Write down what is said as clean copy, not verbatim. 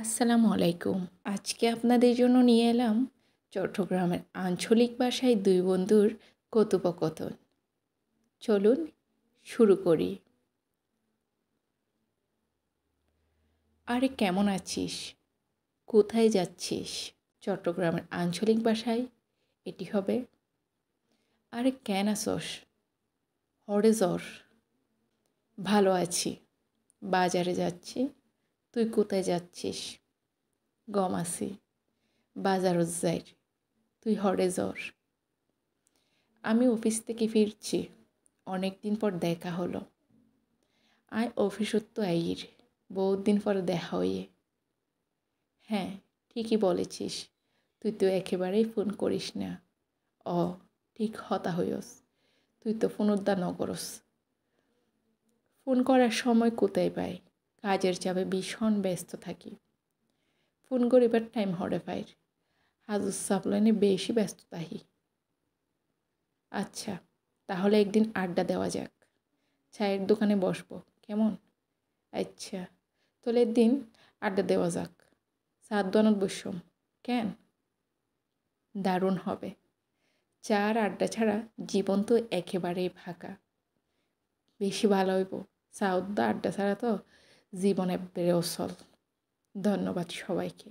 আসসালামু আলাইকুম। আজকে আপনাদের জন্য নিয়ে এলাম চট্টগ্রামের আঞ্চলিক ভাষায় দুই বন্ধুর কথোপকথন। চলুন শুরু করি। আরে কেমন আছিস? কোথায় যাচ্ছিস? চট্টগ্রামের আঞ্চলিক ভাষায় এটি হবে, আরে কেন আসস? হরে জ্বর? ভালো আছি, বাজারে যাচ্ছি। তুই কোথায় যাচ্ছিস? গম আছি, বাজারত যাইর। তুই হরে জ্বর? আমি অফিস থেকে ফিরছি, অনেক দিন পর দেখা হলো। আয় অফিসত তো আইর, বহুত দিন পরে দেখা হইয়ে। হ্যাঁ, ঠিকই বলেছিস, তুই তো একেবারেই ফোন করিস না। অ ঠিক হতা হইস, তুই তো ফোন উদ্ধার নকরস। ফোন করার সময় কোথায় পাই, কাজের চাপে ভীষণ ব্যস্ত থাকি। ফোন করিবার টাইম হরে পাইর, হাজুর সাপ্লাইনে বেশি ব্যস্ত তাহি। আচ্ছা, তাহলে একদিন আড্ডা দেওয়া যাক, চায়ের দোকানে বসবো, কেমন? আচ্ছা, তাহলে একদিন আড্ডা দেওয়া যাক, চার দোকানত বসম, কেন? দারুণ হবে। চার আড্ডা ছাড়া জীবন তো একেবারেই ফাঁকা। বেশি ভালো হইব, চা আড্ডা ছাড়া তো জীবন একবারে অচল। ধন্যবাদ সবাইকে।